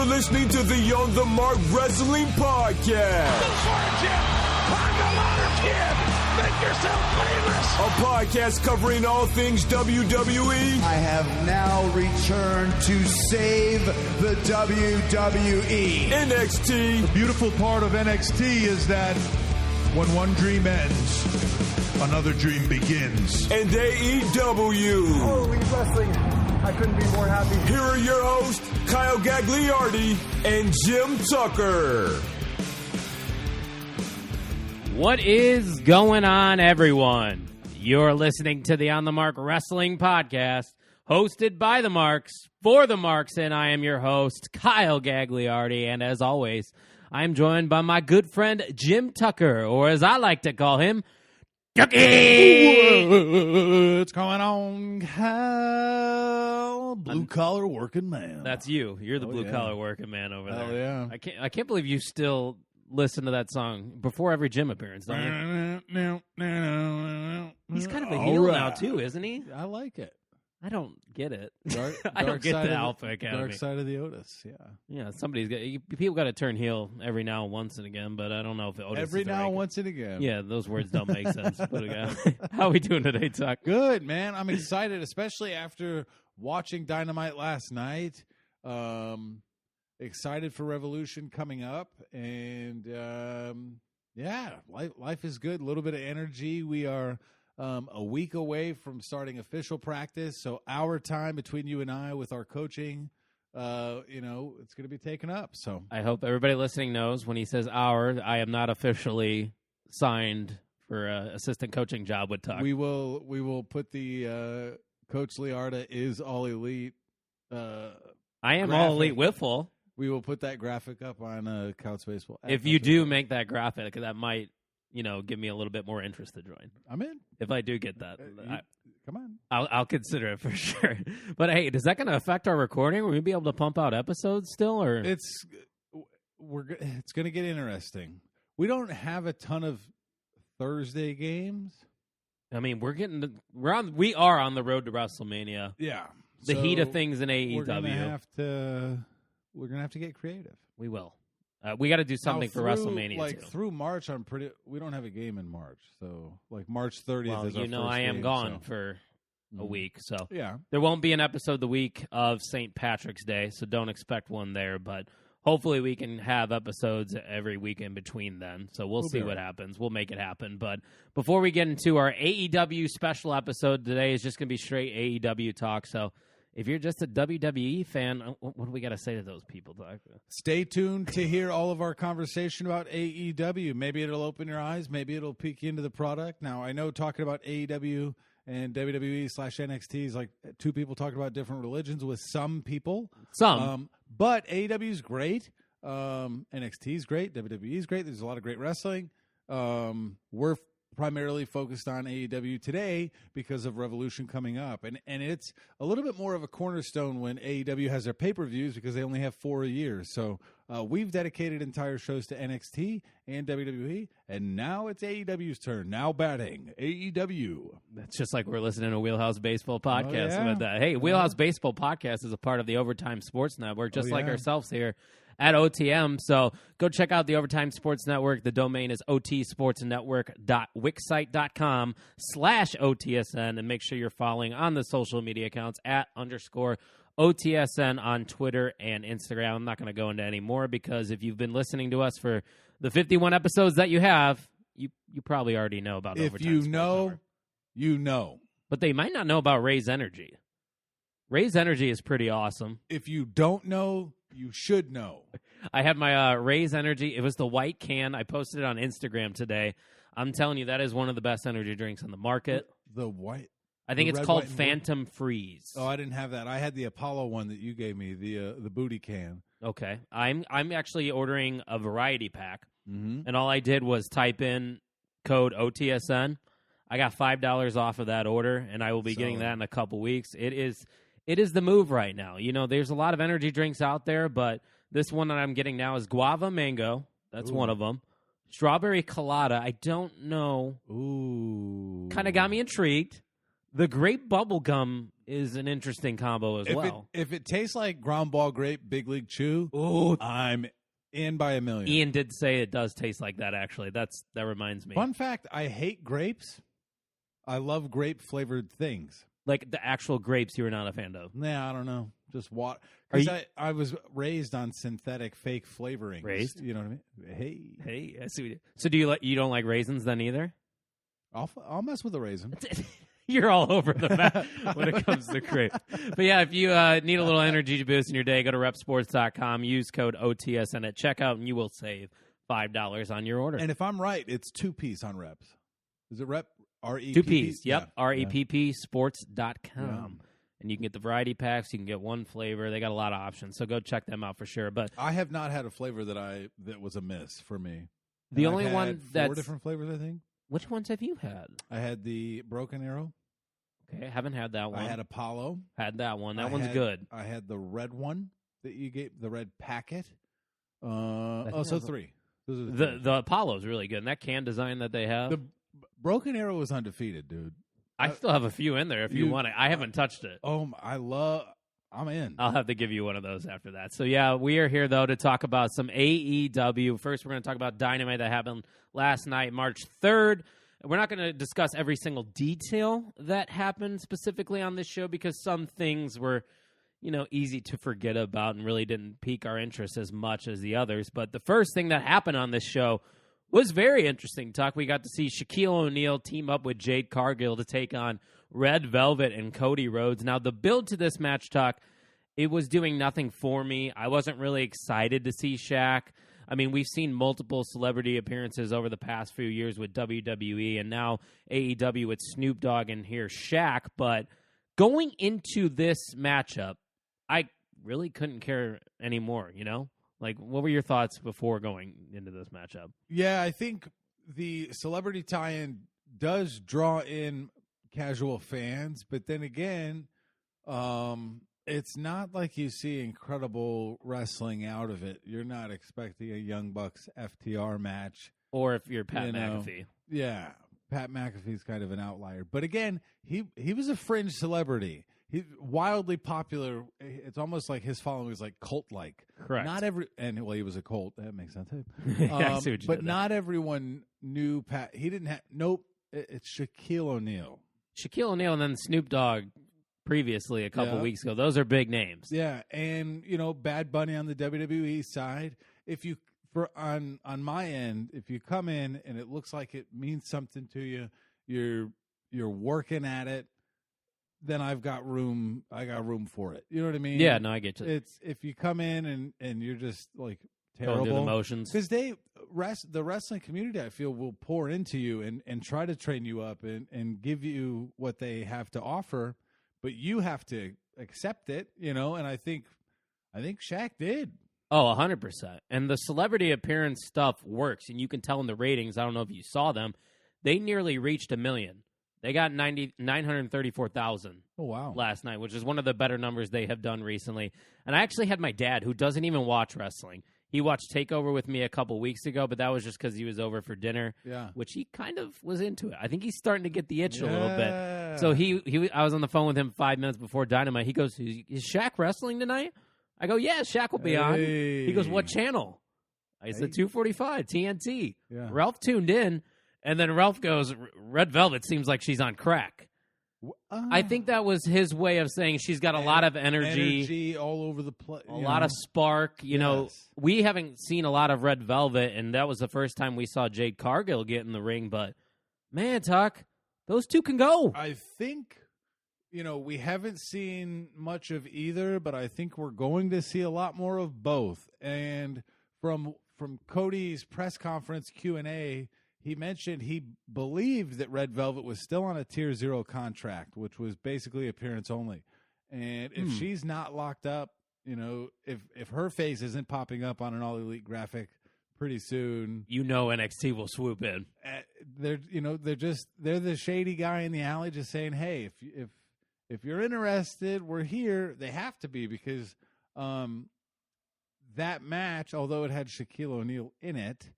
You're listening to the On the Mark Wrestling Podcast. Go for it, Jim. Climb the ladder, kid. Make yourself famous. A podcast covering all things WWE. I have now returned to save the WWE. NXT. The beautiful part of NXT is that when one dream ends, another dream begins. And AEW. Holy wrestling. I couldn't be more happy. Here are your hosts, Kyle Gagliardi and Jim Tucker. What is going on, everyone? You're listening to the On the Mark Wrestling Podcast, hosted by the Marks, for the Marks, and I am your host, Kyle Gagliardi, and as always, I'm joined by my good friend, Jim Tucker, or as I like to call him, Tucky! What's going on, Kyle? Blue-collar working man. That's you. You're the blue-collar working man over there. Oh, yeah. I can't believe you still listen to that song before every gym appearance, don't you? He's kind of a heel now, too, isn't he? I like it. I don't get it. I don't get the Alpha Academy. Dark side of the Otis, yeah. Yeah, people got to turn heel every now and once and again, but I don't know if Otis Every is the now right and once and again. Yeah, those words don't make sense. But again, how are we doing today, Tuck? Good, man. I'm excited, especially after watching Dynamite last night. Excited for Revolution coming up, and life is good. A little bit of energy. We are a week away from starting official practice, so our time between you and I with our coaching, it's going to be taken up. So I hope everybody listening knows when he says "our," I am not officially signed for an assistant coaching job with Tuck. We will put the Coach Liarda is all elite. I am graphic. all elite wiffle. We will put that graphic up on Couch Baseball. If you do make that graphic, that might, give me a little bit more interest to join. I'm in. If I do get that, come on. I'll consider it for sure. But hey, is that going to affect our recording? Will we be able to pump out episodes still, or it's going to get interesting. We don't have a ton of Thursday games. I mean, we are on the road to WrestleMania. Yeah, the heat of things in AEW. We're gonna have to get creative. We will. We got to do something for WrestleMania too. Through March, we don't have a game in March, so March 30th is our first game. I am gone for a week, so yeah, there won't be an episode the week of St. Patrick's Day, so don't expect one there. But hopefully, we can have episodes every week in between then. So we'll see what happens. We'll make it happen. But before we get into our AEW special episode today, is just going to be straight AEW talk. So if you're just a WWE fan, what do we got to say to those people, Doc? Stay tuned to hear all of our conversation about AEW. Maybe it'll open your eyes. Maybe it'll peek you into the product. Now, I know talking about AEW and WWE/NXT is like two people talking about different religions with some people. But AEW is great. NXT is great. WWE is great. There's a lot of great wrestling. We're primarily focused on AEW today because of Revolution coming up. And it's a little bit more of a cornerstone when AEW has their pay-per-views because they only have 4 a year. So we've dedicated entire shows to NXT and WWE, and now it's AEW's turn. Now batting, AEW. That's just like we're listening to Wheelhouse Baseball Podcast. Oh, yeah. With that. Hey, Wheelhouse Baseball Podcast is a part of the Overtime Sports Network, just like ourselves here at OTM. So go check out the Overtime Sports Network. The domain is otsportsnetwork.wixsite.com/OTSN, and make sure you're following on the social media accounts @_OTSN on Twitter and Instagram. I'm not going to go into any more because if you've been listening to us for the 51 episodes that you have, you probably already know about Overtime Sports Network. You know. But they might not know about Raise Energy. Raise Energy is pretty awesome. If you don't know, you should know. I had my Raise Energy. It was the white can. I posted it on Instagram today. I'm telling you, that is one of the best energy drinks on the market. The white? I think it's called Phantom Freeze. Oh, I didn't have that. I had the Apollo one that you gave me, the booty can. Okay. I'm actually ordering a variety pack, mm-hmm. and all I did was type in code OTSN. I got $5 off of that order, and I will be getting that in a couple weeks. It is the move right now. There's a lot of energy drinks out there, but this one that I'm getting now is guava mango. That's one of them. Strawberry colada. I don't know. Ooh. Kind of got me intrigued. The grape bubble gum is an interesting combo as well. If it tastes like ground ball grape, Big League Chew, I'm in by a million. Ian did say it does taste like that, actually. That reminds me. Fun fact, I hate grapes. I love grape-flavored things. Like the actual grapes you were not a fan of. Nah, I don't know. Just water. Because I was raised on synthetic fake flavorings. Raised? You know what I mean? Hey, I see what so you don't like raisins then either? I'll mess with a raisin. You're all over the map when it comes to grape. But yeah, if you need a little energy boost in your day, go to repsports.com, use code OTSN at checkout, and you will save $5 on your order. And if I'm right, it's 2-piece on Reps. Is it Rep? R-E-P-P? 2-piece, yep. Yeah. REPPsports.com. Yeah. And you can get the variety packs. You can get one flavor. They got a lot of options, so go check them out for sure. But I have not had a flavor that was a miss for me. The and only I've one had that's 4 different flavors, I think. Which ones have you had? I had the Broken Arrow. Okay, I haven't had that one. I had Apollo. Had that one. That one's good. I had the red one that you gave, the red packet. So 3. Those are the Apollo's really good. And that can design that they have. The Broken Arrow was undefeated, dude. I still have a few in there if you want it. I haven't touched it. I'm in. I'll have to give you one of those after that. So, yeah, we are here, though, to talk about some AEW. First, we're going to talk about Dynamite that happened last night, March 3rd. We're not going to discuss every single detail that happened specifically on this show because some things were, easy to forget about and really didn't pique our interest as much as the others. But the first thing that happened on this show was very interesting, Tuck. We got to see Shaquille O'Neal team up with Jade Cargill to take on Red Velvet and Cody Rhodes. Now, the build to this match, Tuck, it was doing nothing for me. I wasn't really excited to see Shaq. I mean, we've seen multiple celebrity appearances over the past few years with WWE and now AEW with Snoop Dogg and here Shaq. But going into this matchup, I really couldn't care anymore, Like, what were your thoughts before going into this matchup? Yeah, I think the celebrity tie-in does draw in casual fans, but then again, it's not like you see incredible wrestling out of it. You're not expecting a Young Bucks FTR match. Or if you're Pat McAfee. Yeah, Pat McAfee's kind of an outlier. But again, he was a fringe celebrity. He's wildly popular. It's almost like his following was like cult-like. Correct. He was a cult. That makes sense. I see what you but did not everyone knew Pat. He didn't have. Nope. It's Shaquille O'Neal. Shaquille O'Neal and then Snoop Dogg previously a couple weeks ago. Those are big names. Yeah, and Bad Bunny on the WWE side. If you on my end, if you come in and it looks like it means something to you, you're working at it. Then I've got room. I got room for it. You know what I mean? Yeah, no, I get you. It's if you come in and you're just like terrible, going through the motions, because the wrestling community, I feel, will pour into you and try to train you up and give you what they have to offer, but you have to accept it. And I think Shaq did. Oh, 100%. And the celebrity appearance stuff works, and you can tell in the ratings. I don't know if you saw them; they nearly reached 1 million. They got 934,000 last night, which is one of the better numbers they have done recently. And I actually had my dad, who doesn't even watch wrestling. He watched TakeOver with me a couple weeks ago, but that was just because he was over for dinner, which he kind of was into it. I think he's starting to get the itch a little bit. So I was on the phone with him 5 minutes before Dynamite. He goes, is Shaq wrestling tonight? I go, yeah, Shaq will be on. He goes, what channel? I said 245, TNT. Yeah. Ralph tuned in. And then Ralph goes, Red Velvet seems like she's on crack. I think that was his way of saying she's got a lot of energy all over the place. A lot of spark. We haven't seen a lot of Red Velvet, and that was the first time we saw Jade Cargill get in the ring. But, man, Tuck, those two can go. I think, we haven't seen much of either, but I think we're going to see a lot more of both. And from Cody's press conference Q&A, he mentioned he believed that Red Velvet was still on a Tier 0 contract, which was basically appearance only. And if she's not locked up, if her face isn't popping up on an All Elite graphic pretty soon, NXT will swoop in. They're the shady guy in the alley just saying, hey, if you're interested, we're here. They have to be because that match, although it had Shaquille O'Neal in it,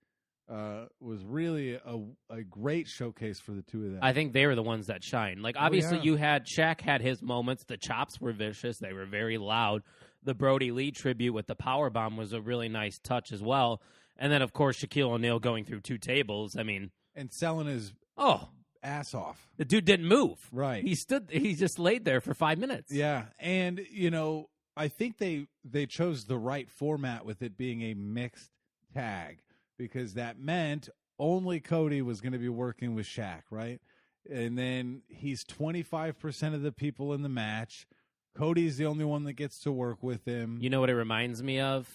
was really a great showcase for the two of them. I think they were the ones that shined. Like, obviously, you had Shaq had his moments. The chops were vicious. They were very loud. The Brody Lee tribute with the powerbomb was a really nice touch as well. And then, of course, Shaquille O'Neal going through 2 tables. I mean, and selling his ass off. The dude didn't move. Right. He just laid there for 5 minutes. Yeah. And, I think they chose the right format with it being a mixed tag, because that meant only Cody was going to be working with Shaq, right? And then he's 25% of the people in the match. Cody's the only one that gets to work with him. You know what it reminds me of?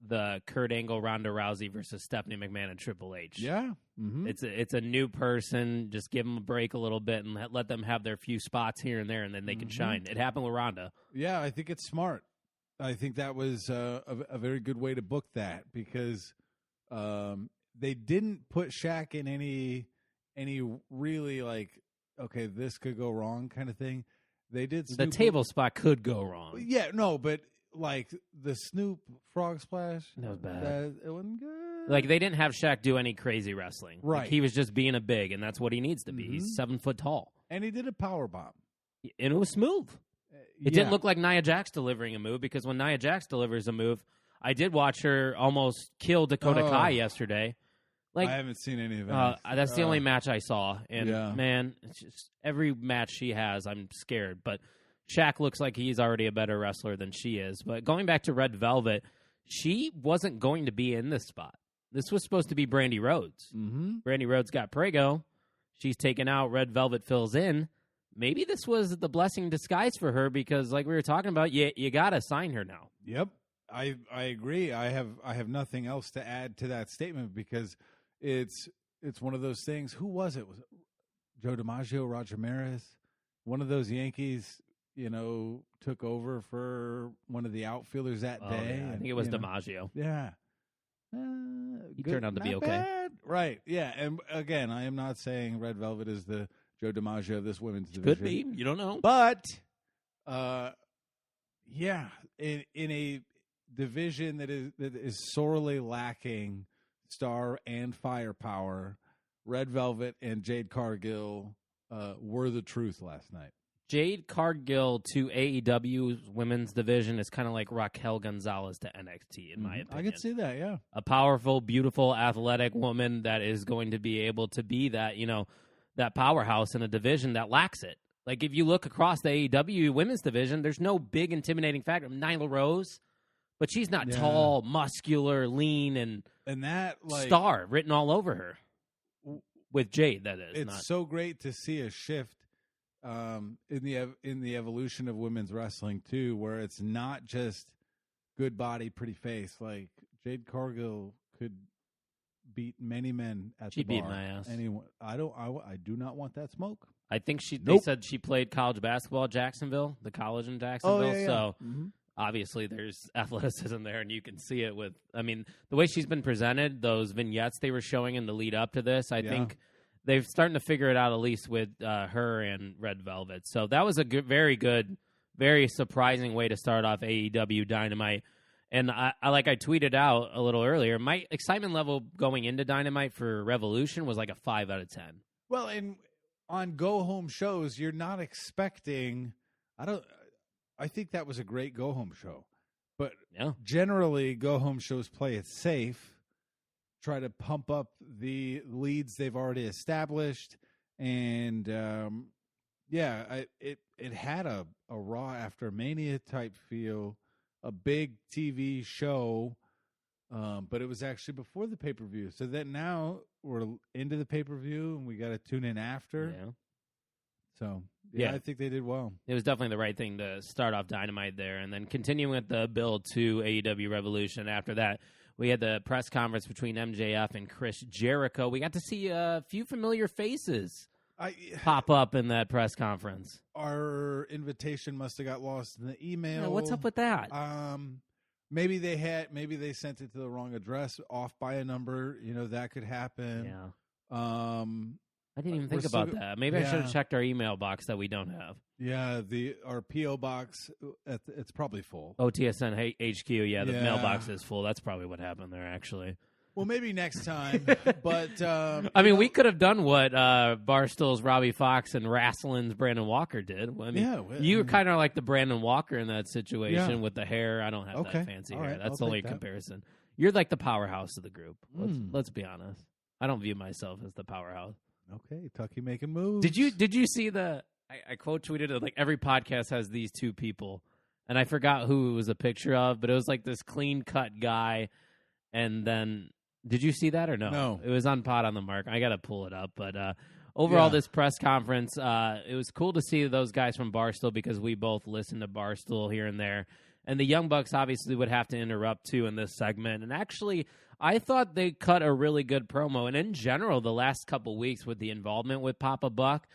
The Kurt Angle, Ronda Rousey versus Stephanie McMahon and Triple H. Yeah. Mm-hmm. It's a new person. Just give them a break a little bit and let them have their few spots here and there, and then they can shine. It happened with Ronda. Yeah, I think it's smart. I think that was a very good way to book that, because they didn't put Shaq in any really like, okay, this could go wrong kind of thing. They did the table spot could go wrong. Yeah, no, but like the Snoop frog splash, that was bad. It wasn't good. Like, they didn't have Shaq do any crazy wrestling. Right. Like, he was just being a big, and that's what he needs to be. He's 7 foot tall, and he did a power bomb, and it was smooth. It didn't look like Nia Jax delivering a move, because when Nia Jax delivers a move, I did watch her almost kill Dakota Kai yesterday. Like, I haven't seen any of that. That's the only match I saw, and man, it's just every match she has, I'm scared. But Shaq looks like he's already a better wrestler than she is. But going back to Red Velvet, she wasn't going to be in this spot. This was supposed to be Brandy Rhodes. Mm-hmm. Brandy Rhodes got Prego. She's taken out. Red Velvet fills in. Maybe this was the blessing in disguise for her, because, like we were talking about, you got to sign her now. Yep, I agree. I have nothing else to add to that statement, because it's one of those things. Who was it? Was it Joe DiMaggio, Roger Maris? One of those Yankees, took over for one of the outfielders that day. Yeah. I think it was DiMaggio. Yeah. He turned out to be okay. Bad. Right, yeah. And again, I am not saying Red Velvet is the Joe DiMaggio of this women's division. Could be. You don't know. But, yeah, in a division that is sorely lacking star and firepower, Red Velvet and Jade Cargill were the truth last night. Jade Cargill to AEW's women's division is kind of like Raquel Gonzalez to NXT, in my opinion. I could see that, yeah. A powerful, beautiful, athletic woman that is going to be able to be that, that powerhouse in a division that lacks it. Like, if you look across the AEW women's division, there's no big intimidating factor. Nyla Rose, but she's not tall, muscular, lean, and that star written all over her. With Jade, that is. It's so great to see a shift in the evolution of women's wrestling too, where it's not just good body, pretty face. Like, Jade Cargill could beat many men at the bar. She beat my ass. Anyone? I do not want that smoke. I think they said she played college basketball at Jacksonville, the college in Jacksonville. Oh, yeah. So obviously there's athleticism there, and you can see it with. I mean, the way she's been presented, those vignettes they were showing in the lead up to this, I think they're starting to figure it out, at least with her and Red Velvet. So that was a very good, very surprising way to start off AEW Dynamite. And I tweeted out a little earlier, my excitement level going into Dynamite for Revolution was like a 5 out of 10. Well, and on go-home shows, you're not expecting. I think that was a great go-home show, but generally go-home shows play it safe. Try to pump up the leads they've already established, and it had a Raw after Mania type feel, a big TV show, but it was actually before the pay-per-view. So that now we're into the pay-per-view, and we got to tune in after. Yeah. So I think they did well. It was definitely the right thing to start off Dynamite there, and then continuing with the build to AEW Revolution after that. We had the press conference between MJF and Chris Jericho. We got to see a few familiar faces pop up in that press conference. Our invitation must have got lost in the email. Yeah, what's up with that? Maybe they sent it to the wrong address, off by a number. That could happen. Yeah. I didn't even think about that. Maybe I should have checked our email box that we don't have. Yeah, our P.O. box, it's probably full. OTSN HQ, the mailbox is full. That's probably what happened there, actually. Well, maybe next time. But I mean, we could have done what Barstool's Robbie Fox and Wrestling's Brandon Walker did. I mean, you were kind of like the Brandon Walker in that situation with the hair. I don't have that fancy hair. That's the only comparison. You're like the powerhouse of the group. Let's be honest. I don't view myself as the powerhouse. Okay, Tucky making moves. Did you see the? I quote tweeted it, like every podcast has these two people, and I forgot who it was a picture of, but it was like this clean cut guy, and then. Did you see that or no? No. It was on Pod on the Mark. I got to pull it up. But overall, this press conference, it was cool to see those guys from Barstool because we both listen to Barstool here and there. And the Young Bucks obviously would have to interrupt, too, in this segment. And actually, I thought they cut a really good promo. And in general, the last couple weeks with the involvement with Papa Buck,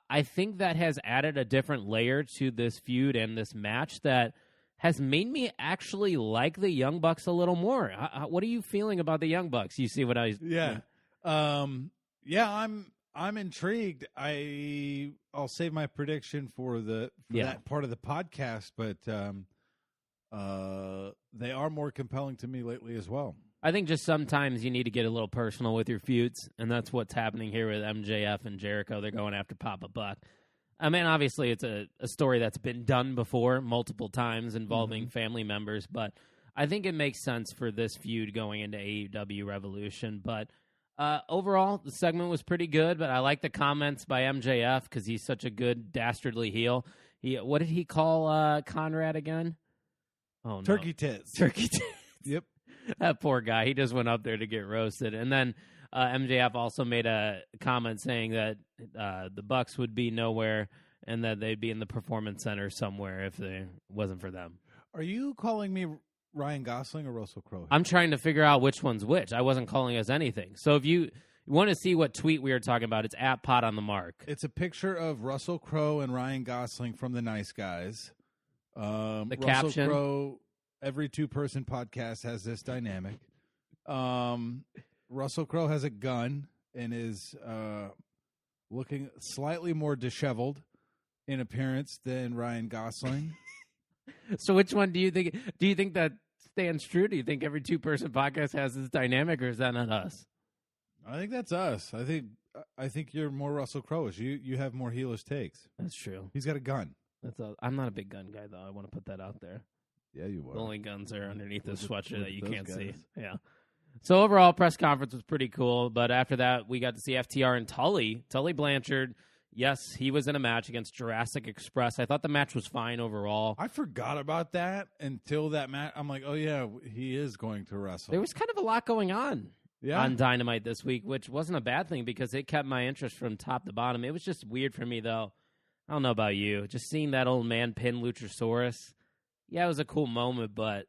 I think that has added a different layer to this feud and this match that has made me actually like the Young Bucks a little more. What are you feeling about the Young Bucks? You see what I... Yeah. I'm intrigued. I'll save my prediction for that part of the podcast, but they are more compelling to me lately as well. I think just sometimes you need to get a little personal with your feuds, and that's what's happening here with MJF and Jericho. They're going after Papa Buck. I mean, obviously, it's a story that's been done before multiple times involving family members, but I think it makes sense for this feud going into AEW Revolution. But overall, the segment was pretty good, but I like the comments by MJF because he's such a good dastardly heel. What did he call Conrad again? Oh, no. Turkey tits. Turkey tits. Yep. That poor guy. He just went up there to get roasted. And then MJF also made a comment saying that the Bucks would be nowhere and that they'd be in the Performance Center somewhere if it wasn't for them. Are you calling me Ryan Gosling or Russell Crowe? I'm trying to figure out which one's which. I wasn't calling us anything. So if you want to see what tweet we were talking about, it's at Pot on the Mark. It's a picture of Russell Crowe and Ryan Gosling from The Nice Guys. The Russell caption. Crowe, every two-person podcast has this dynamic. Russell Crowe has a gun and is looking slightly more disheveled in appearance than Ryan Gosling. So which one do you think? Do you think that stands true? Do you think every two-person podcast has this dynamic, or is that not us? I think that's us. I think you're more Russell Crowe-ish. You have more heelish takes. That's true. He's got a gun. I'm not a big gun guy, though. I want to put that out there. Yeah, you are. The only guns are underneath this sweatshirt that you can't guys. see. Yeah. So overall, press conference was pretty cool. But after that, we got to see FTR and Tully Blanchard. Yes, he was in a match against Jurassic Express. I thought the match was fine overall. I forgot about that until that match. I'm like, oh, yeah, he is going to wrestle. There was kind of a lot going on on Dynamite this week, which wasn't a bad thing because it kept my interest from top to bottom. It was just weird for me, though. I don't know about you. Just seeing that old man pin Luchasaurus. Yeah, it was a cool moment, but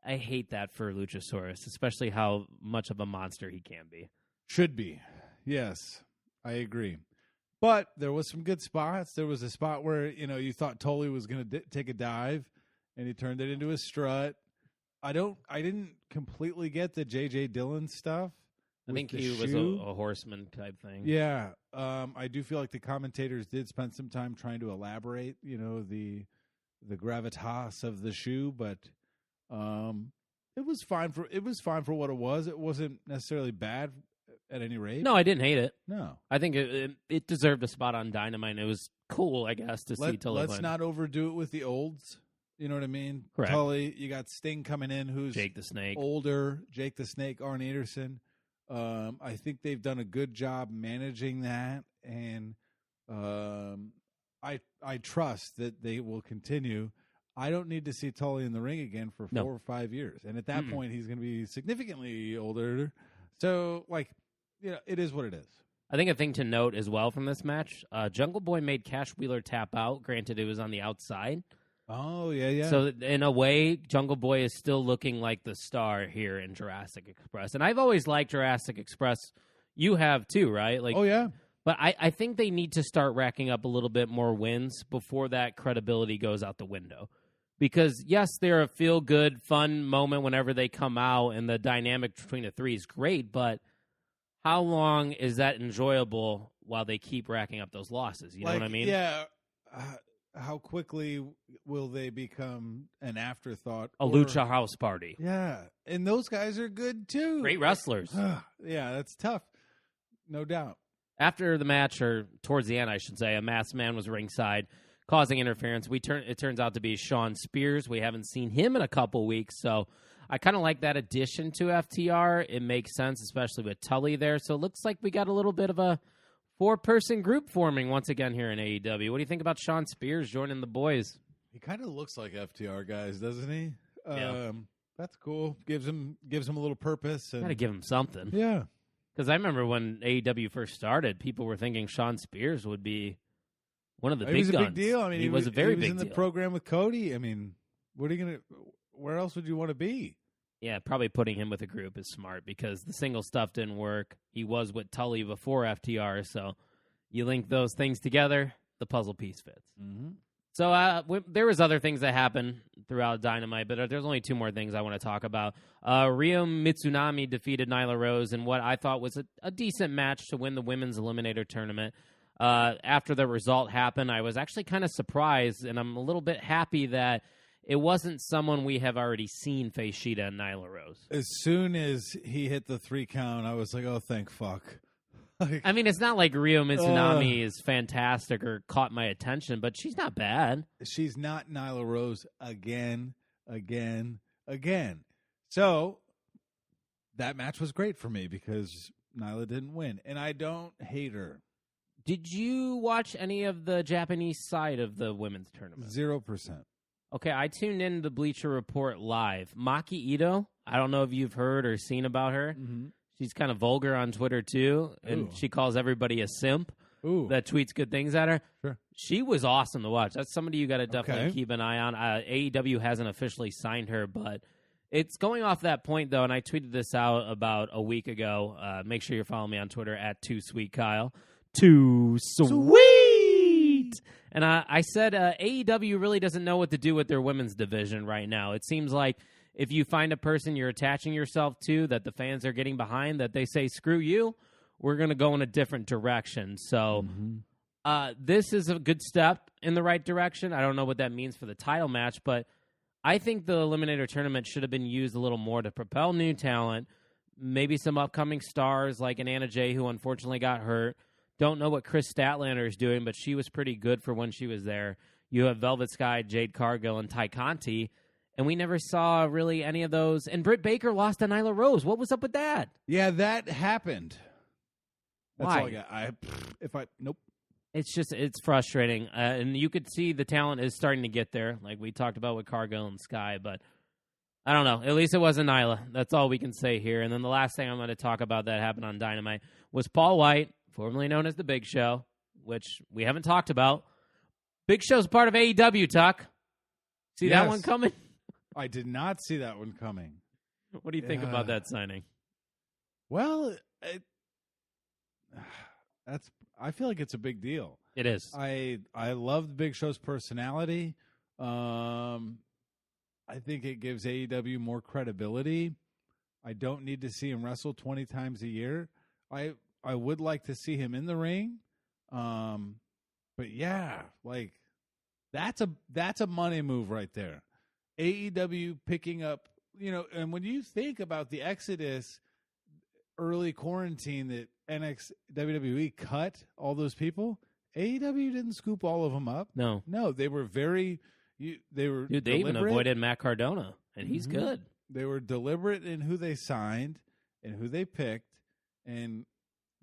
I hate that for Luchasaurus, especially how much of a monster he can be. Should be. Yes, I agree. But there was some good spots. There was a spot where, you thought Tully was going to take a dive, and he turned it into a strut. I didn't completely get the J.J. Dillon stuff. I think he was a horseman type thing. Yeah. I do feel like the commentators did spend some time trying to elaborate, the gravitas of the shoe, but it was fine for what it was. It wasn't necessarily bad at any rate. No, I didn't hate it. No. I think it deserved a spot on Dynamite. It was cool, I guess, to see Tully. Let's not overdo it with the olds. You know what I mean? Correct. Tully, you got Sting coming in, who's Jake the Snake, older. Jake the Snake, Arn Anderson. I think they've done a good job managing that, and I trust that they will continue. I don't need to see Tully in the ring again for 4 or 5 years, and at that point, he's going to be significantly older. So, it is what it is. I think a thing to note as well from this match, Jungle Boy made Cash Wheeler tap out. Granted, it was on the outside. Oh, yeah. So, in a way, Jungle Boy is still looking like the star here in Jurassic Express. And I've always liked Jurassic Express. You have, too, right? Oh, yeah. But I think they need to start racking up a little bit more wins before that credibility goes out the window. Because, yes, they're a feel-good, fun moment whenever they come out, and the dynamic between the three is great, but how long is that enjoyable while they keep racking up those losses? You know what I mean? Yeah. how quickly will they become an afterthought? A lucha house party. Yeah, and those guys are good too. Great wrestlers. Yeah, that's tough. No doubt. After the match, or towards the end, I should say, a masked man was ringside, causing interference. It turns out to be Sean Spears. We haven't seen him in a couple weeks, so I kind of like that addition to FTR. It makes sense, especially with Tully there. So it looks like we got a little bit of a 4-person group forming once again here in AEW. What do you think about Sean Spears joining the boys? He kind of looks like FTR guys, doesn't he? Yeah. That's cool. Gives him a little purpose. Got to give him something. Yeah. Because I remember when AEW first started, people were thinking Sean Spears would be one of the big guns. He was a big deal. I mean, he was a very big deal. He was in the program with Cody. I mean, where else would you want to be? Yeah, probably putting him with a group is smart because the single stuff didn't work. He was with Tully before FTR, so you link those things together, the puzzle piece fits. Mm-hmm. So there was other things that happened throughout Dynamite, but there's only 2 more things I want to talk about. Ryo Mitsunami defeated Nyla Rose in what I thought was a decent match to win the Women's Eliminator Tournament. After the result happened, I was actually kind of surprised, and I'm a little bit happy that it wasn't someone we have already seen face Shida and Nyla Rose. As soon as he hit the 3 count, I was like, oh, thank fuck. I mean, it's not like Ryo Mitsunami is fantastic or caught my attention, but she's not bad. She's not Nyla Rose again. So that match was great for me because Nyla didn't win, and I don't hate her. Did you watch any of the Japanese side of the women's tournament? 0%. Okay, I tuned in to Bleacher Report live. Maki Ito, I don't know if you've heard or seen about her. Mm-hmm. She's kind of vulgar on Twitter, too, and she calls everybody a simp that tweets good things at her. Sure. She was awesome to watch. That's somebody you got to definitely keep an eye on. AEW hasn't officially signed her, but it's going off that point, though, and I tweeted this out about a week ago. Make sure you're following me on Twitter at 2SweetKyle. 2Sweet! And I said AEW really doesn't know what to do with their women's division right now. It seems like if you find a person you're attaching yourself to that the fans are getting behind, that they say, screw you, we're going to go in a different direction. So this is a good step in the right direction. I don't know what that means for the title match, but I think the Eliminator Tournament should have been used a little more to propel new talent, maybe some upcoming stars like an Anna Jay, who unfortunately got hurt. Don't know what Chris Statlander is doing, but she was pretty good for when she was there. You have Velvet Sky, Jade Cargill, and Ty Conti. And we never saw really any of those. And Britt Baker lost to Nyla Rose. What was up with that? Yeah, that happened. That's Why? all I got. Nope. It's frustrating. And you could see the talent is starting to get there, like we talked about with Cargill and Sky. But I don't know. At least it wasn't Nyla. That's all we can say here. And then the last thing I'm going to talk about that happened on Dynamite was Paul White, formerly known as The Big Show, which we haven't talked about. Big Show's part of AEW, Tuck. See that one coming? I did not see that one coming. What do you think about that signing? Well, I feel like it's a big deal. It is. I love the Big Show's personality. I think it gives AEW more credibility. I don't need to see him wrestle 20 times a year. I would like to see him in the ring. But yeah, like that's a money move right there. AEW picking up, and when you think about the exodus, early quarantine that WWE cut all those people, AEW didn't scoop all of them up. No, they were they even avoided Matt Cardona, and he's good. They were deliberate in who they signed and who they picked, and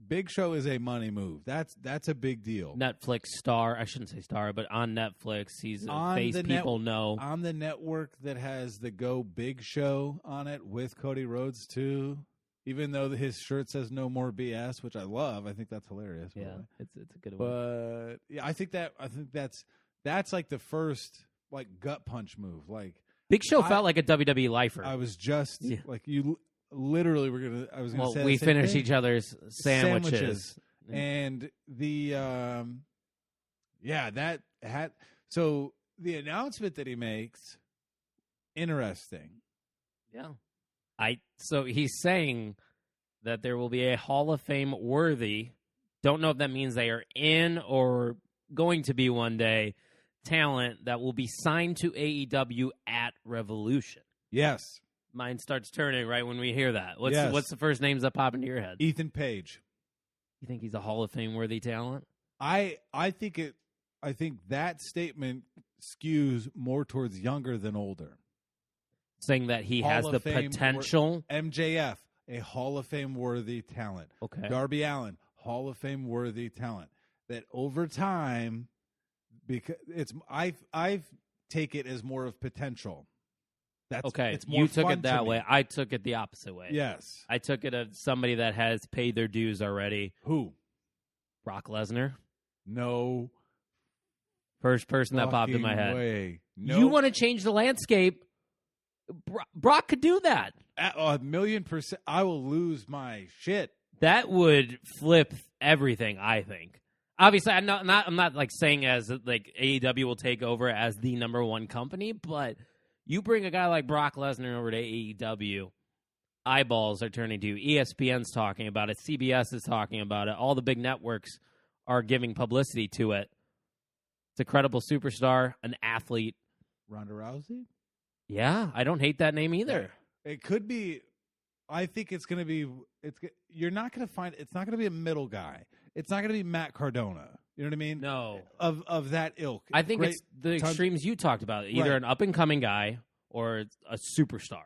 Big Show is a money move. That's a big deal. Netflix star. I shouldn't say star, but on Netflix, he's a face people know. On the network that has the Go Big Show on it with Cody Rhodes, too. Even though his shirt says "No More BS," which I love. I think that's hilarious. Yeah, it's a good one. But yeah, I think that's like the first like gut punch move. Like Big Show felt like a WWE lifer. I was just like you. Literally, I was going to say. We finished each other's sandwiches. And the so the announcement that he makes, interesting. Yeah, so he's saying that there will be a Hall of Fame worthy. Don't know if that means they are in or going to be one day. talent that will be signed to AEW at Revolution. Yes. Mine starts turning right when we hear that. What's Yes. what's the first names that pop into your head? Ethan Page. You think he's a Hall of Fame worthy talent? I think that statement skews more towards younger than older. Saying that he Hall has of the Fame potential. MJF, a Hall of Fame worthy talent. Okay. Darby Allin, Hall of Fame worthy talent. That over time, because I take it as more of potential. That's Okay, It's more you took fun it that to me. way. I took it the opposite way. Yes. I took it as somebody that has paid their dues already. Who? Brock Lesnar. No. First person that popped in my head. Way. You want to change the landscape? Brock could do that. 1,000,000%. I will lose my shit. That would flip everything, I think. Obviously, I'm not like saying as like AEW will take over as the number one company, but you bring a guy like Brock Lesnar over to AEW, eyeballs are turning to you. ESPN's talking about it. CBS is talking about it. All the big networks are giving publicity to it. It's a credible superstar, an athlete. Ronda Rousey? Yeah, I don't hate that name either. It could be. I think it's going to be. You're not going to find. It's not going to be a middle guy. It's not going to be Matt Cardona. You know what I mean? No. Of that ilk. I think Great it's the extremes you talked about. Either Right. an up-and-coming guy or a superstar.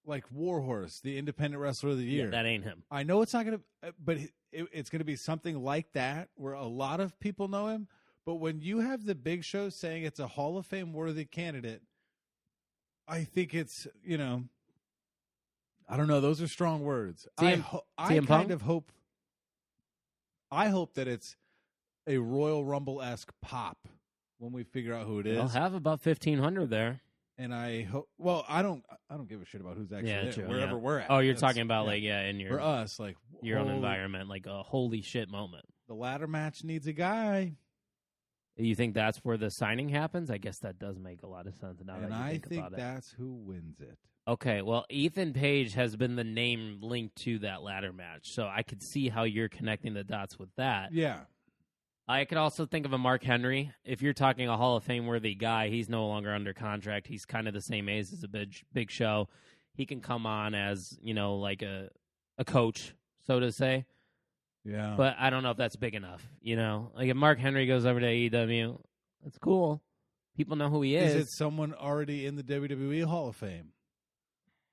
Like Warhorse, the independent wrestler of the year. Yeah, that ain't him. I know it's not going to, but it's going to be something like that where a lot of people know him. But when you have the Big Show saying it's a Hall of Fame worthy candidate, I think it's, I don't know. Those are strong words. I hope that it's a Royal Rumble-esque pop when we figure out who it is. They'll have about 1,500 there. And I hope. Well, I don't give a shit about who's actually there. True, Wherever we're at. Oh, you're talking about in your for us, like your own environment, like a holy shit moment. The ladder match needs a guy, You think that's where the signing happens? I guess that does make a lot of sense now. and that you I think about that's who wins it. Okay, well, Ethan Page has been the name linked to that ladder match, so I could see how you're connecting the dots with that. Yeah, I could also think of a Mark Henry. If you're talking a Hall of Fame worthy guy, he's no longer under contract. He's kind of the same age as a Big Show. He can come on as like a coach, so to say. yeah. But I don't know if that's big enough. Like if Mark Henry goes over to AEW, that's cool. People know who he is. Is it someone already in the WWE Hall of Fame?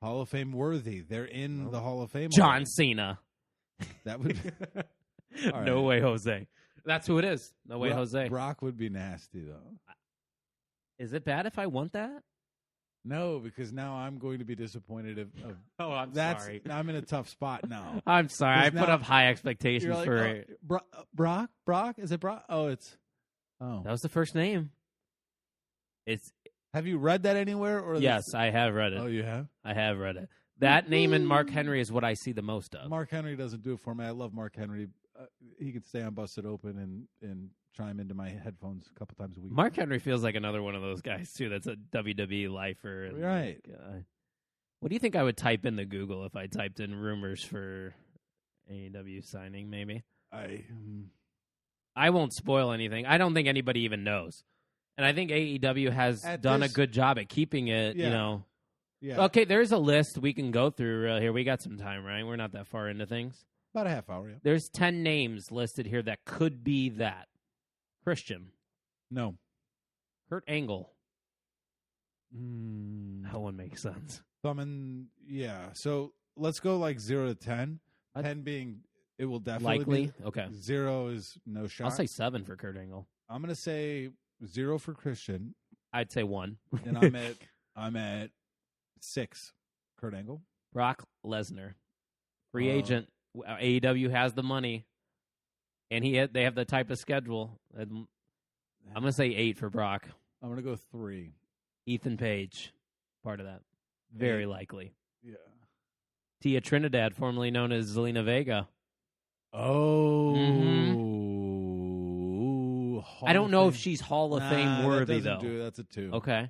Hall of Fame worthy. They're in the Hall of Fame. John already. Cena? That would. All No right. way, Jose. That's who it is. No way, Jose. Brock would be nasty though. Is it bad if I want that? No, because now I'm going to be disappointed. Oh, I'm That's sorry. I'm in a tough spot now. I'm sorry. I 'Cause put now- up high expectations You're like, for Brock? Brock? Is it Brock? Oh, it's. Oh, that was the first name. It's have you read that anywhere? Or yes, I have read it. Oh, you have. I have read it. That name and Mark Henry is what I see the most of. Mark Henry doesn't do it for me. I love Mark Henry. He can stay on Busted Open and chime into my headphones a couple times a week. Mark Henry feels like another one of those guys too. That's a WWE lifer. And Right. What do you think I would type into Google if I typed in rumors for AEW signing? Maybe I won't spoil anything. I don't think anybody even knows, and I think AEW has done a good job at keeping it. Yeah. Yeah. Okay, there's a list we can go through here. We got some time, right? We're not that far into things. About a half hour, yeah. There's 10 names listed here that could be that. Christian. No. Kurt Angle. That one makes sense. Yeah. So let's go like 0 to 10. 10 being it will definitely Likely? be. Okay. 0 is no shot. I'll say 7 for Kurt Angle. I'm going to say 0 for Christian, I'd say 1. and I'm at 6. Kurt Angle. Brock Lesnar. Free agent. AEW has the money, and they have the type of schedule. I'm going to say 8 for Brock. I'm going to go 3. Ethan Page, part of that. Very 8. likely. Yeah. Tia Trinidad, formerly known as Zelina Vega. Oh. I don't know if she's Hall of Fame worthy, though. That's a 2. Okay.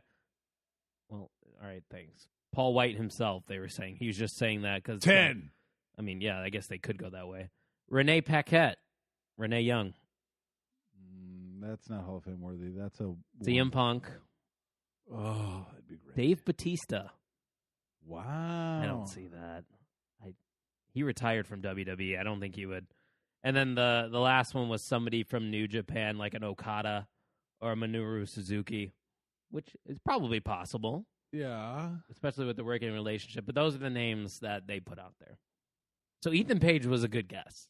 Well, all right, thanks. Paul White himself, they were saying. He was just saying that because... 10. I mean, yeah, I guess they could go that way. Renee Paquette. Renee Young. That's not Hall of Fame worthy. That's a CM Punk. Oh, that'd be great. Dave Bautista. Wow. I don't see that. He retired from WWE. I don't think he would. And then the last one was somebody from New Japan, like an Okada or a Minoru Suzuki, which is probably possible. Yeah. Especially with the working relationship. But those are the names that they put out there. So Ethan Page was a good guess.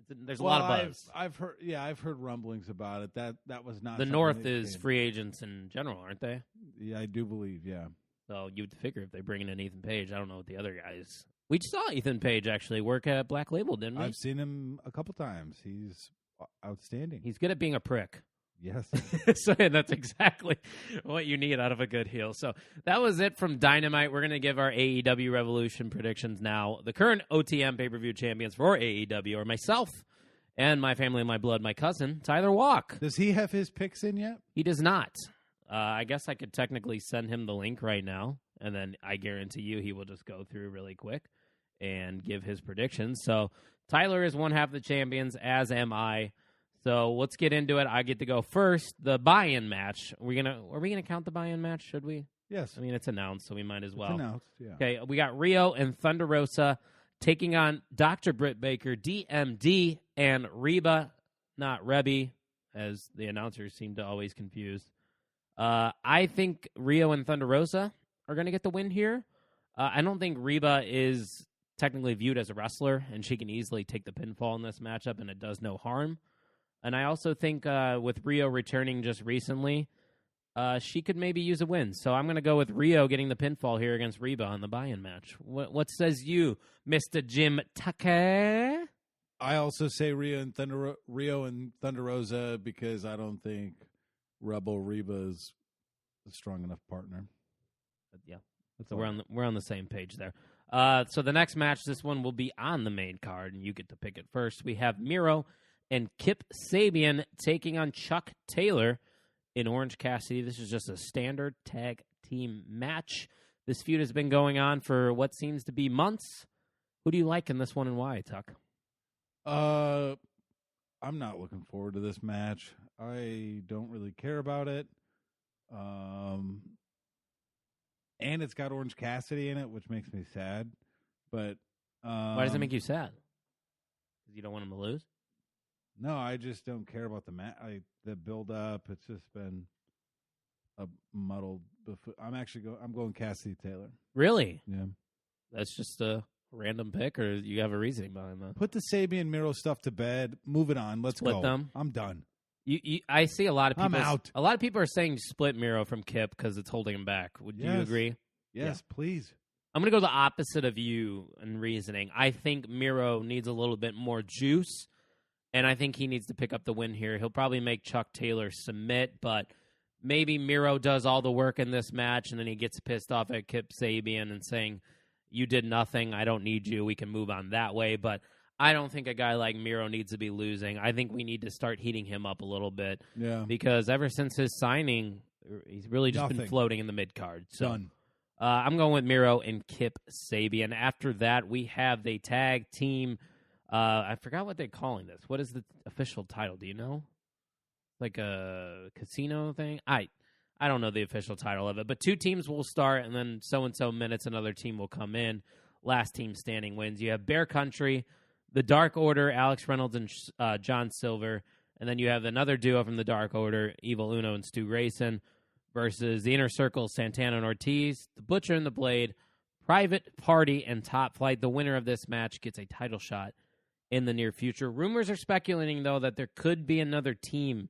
There's a lot of buzz. I've heard rumblings about it. That was not the North is free agents in general, aren't they? Yeah, I do believe, yeah. So you'd figure if they bring in Ethan Page, I don't know what the other guys. We saw Ethan Page actually work at Black Label, didn't we? I've seen him a couple times. He's outstanding. He's good at being a prick. Yes. So that's exactly what you need out of a good heel. So that was it from Dynamite. We're going to give our AEW Revolution predictions now. The current OTM pay-per-view champions for AEW are myself and my family and my blood, my cousin, Tyler Walk. Does he have his picks in yet? He does not. I guess I could technically send him the link right now, and then I guarantee you he will just go through really quick and give his predictions. So Tyler is one half of the champions, as am I. So let's get into it. I get to go first. The buy-in match. Are we gonna count the buy-in match? Should we? Yes. I mean, it's announced, so we might as well. It's announced, yeah. Okay, we got Rio and Thunder Rosa taking on Dr. Britt Baker, DMD, and Reba, not Rebby, as the announcers seem to always confuse. I think Rio and Thunder Rosa are going to get the win here. I don't think Reba is technically viewed as a wrestler, and she can easily take the pinfall in this matchup, and it does no harm. And I also think with Rio returning just recently, she could maybe use a win. So I'm going to go with Rio getting the pinfall here against Reba on the buy-in match. What says you, Mr. Jim Tucker? I also say Rio and Thunder Rosa because I don't think Rebel Reba is a strong enough partner. Yeah, so we're on the same page there. So the next match, this one will be on the main card, and you get to pick it first. We have Miro and Kip Sabian taking on Chuck Taylor in Orange Cassidy. This is just a standard tag team match. This feud has been going on for what seems to be months. Who do you like in this one and why, Tuck? I'm not looking forward to this match. I don't really care about it. And it's got Orange Cassidy in it, which makes me sad. But why does it make you sad? Because you don't want him to lose? No, I just don't care about the build up. It's just been a muddled. I'm going Cassidy Taylor. Really? Yeah. That's just a random pick, or you have a reasoning behind that? Put the Sabian Miro stuff to bed. Move it on. Let's split go. Them. I'm done. I see a lot of people. I'm out. A lot of people are saying split Miro from Kip because it's holding him back. Would you agree? Yes, please. I'm going to go the opposite of you in reasoning. I think Miro needs a little bit more juice, and I think he needs to pick up the win here. He'll probably make Chuck Taylor submit, but maybe Miro does all the work in this match, and then he gets pissed off at Kip Sabian and saying, you did nothing, I don't need you, we can move on that way. But I don't think a guy like Miro needs to be losing. I think we need to start heating him up a little bit. Yeah. Because ever since his signing, he's really just been floating in the mid-card. So, done. I'm going with Miro and Kip Sabian. After that, we have the tag team. I forgot what they're calling this. What is the official title? Do you know? Like a casino thing? I don't know the official title of it. But two teams will start, and then so-and-so minutes another team will come in. Last team standing wins. You have Bear Country, the Dark Order, Alex Reynolds and John Silver. And then you have another duo from the Dark Order, Evil Uno and Stu Grayson, versus the Inner Circle, Santana and Ortiz, the Butcher and the Blade, Private Party, and Top Flight. The winner of this match gets a title shot in the near future. Rumors are speculating, though, that there could be another team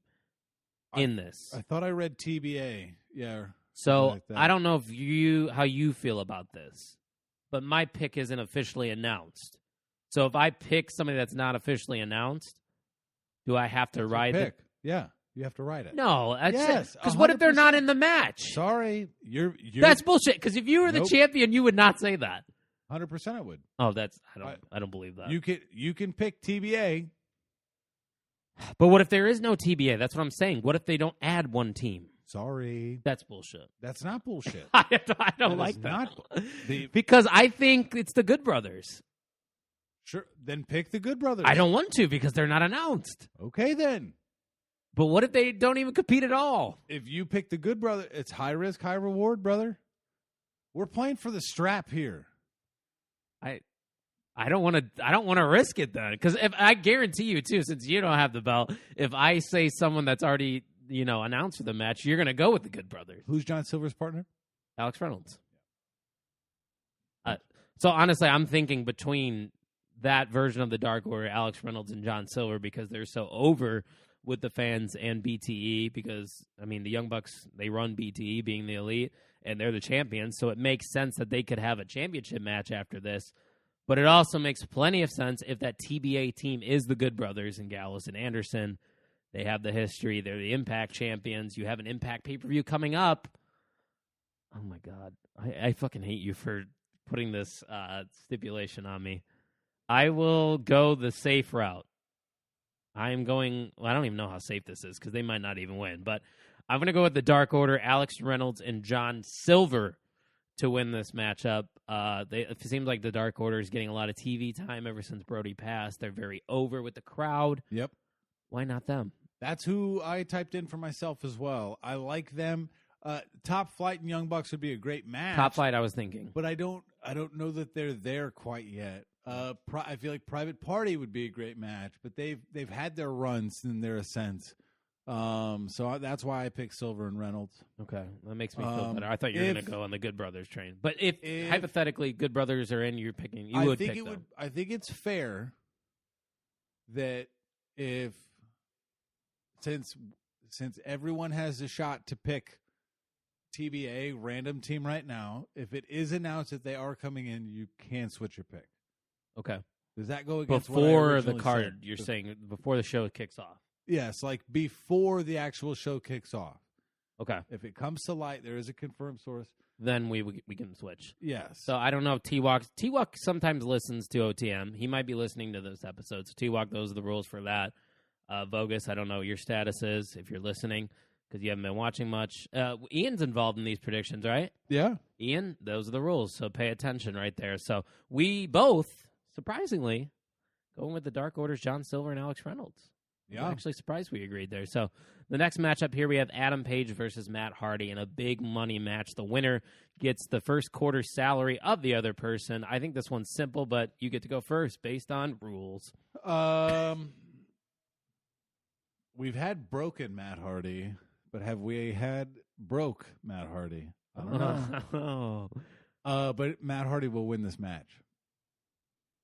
in this. I thought I read TBA. Yeah. So like I don't know if how you feel about this, but my pick isn't officially announced. So if I pick somebody that's not officially announced, do I have to ride it? Yeah, you have to ride it. No, yes, because what if they're not in the match? Sorry, you're that's bullshit. Because if you were the champion, you would not say that. 100% I would. Oh, I don't believe that. You can pick TBA. But what if there is no TBA? That's what I'm saying. What if they don't add one team? Sorry. That's bullshit. That's not bullshit. I don't like that. Because I think it's the Good Brothers. Sure. Then pick the Good Brothers. I don't want to because they're not announced. Okay, then. But what if they don't even compete at all? If you pick the Good Brother, it's high risk, high reward, brother. We're playing for the strap here. I don't want to risk it then, because if I guarantee you too, since you don't have the belt, if I say someone that's already announced for the match, you're going to go with the Good Brothers. Who's John Silver's partner? Alex Reynolds. So honestly, I'm thinking between that version of the Dark Order, Alex Reynolds and John Silver, because they're so over with the fans, and BTE, because the Young Bucks, they run BTE being the elite and they're the champions, so it makes sense that they could have a championship match after this. But it also makes plenty of sense if that TBA team is the Good Brothers and Gallows and Anderson. They have the history. They're the Impact champions. You have an Impact pay-per-view coming up. Oh, my God. I fucking hate you for putting this stipulation on me. I will go the safe route. I don't even know how safe this is because they might not even win. But I'm going to go with the Dark Order, Alex Reynolds and John Silver, to win this matchup. It seems like the Dark Order is getting a lot of TV time ever since Brody passed. They're very over with the crowd. Yep. Why not them? That's who I typed in for myself as well. I like them. Top Flight and Young Bucks would be a great match. Top Flight, I was thinking. But I don't know that they're there quite yet. I feel like Private Party would be a great match, but they've had their runs in their ascent. So that's why I picked Silver and Reynolds. Okay, that makes me feel better. I thought you were going to go on the Good Brothers train, but if hypothetically Good Brothers are in, you're picking. You would pick them. I think it's fair that since everyone has a shot to pick TBA random team right now, if it is announced that they are coming in, you can switch your pick. Okay. Does that go against before the card? Said? You're saying before the show kicks off. Yes, like before the actual show kicks off. Okay. If it comes to light, there is a confirmed source. Then we can switch. Yes. So I don't know if T-Walk sometimes listens to OTM. He might be listening to this episode. So T-Walk, those are the rules for that. Vogus, I don't know what your status is if you're listening because you haven't been watching much. Ian's involved in these predictions, right? Yeah. Ian, those are the rules. So pay attention right there. So we both, surprisingly, going with the Dark Order's John Silver and Alex Reynolds. Yeah. I'm actually surprised we agreed there. So the next matchup here, we have Adam Page versus Matt Hardy in a big money match. The winner gets the first quarter salary of the other person. I think this one's simple, but you get to go first based on rules. We've had broken Matt Hardy, but have we had broke Matt Hardy? I don't know. But Matt Hardy will win this match.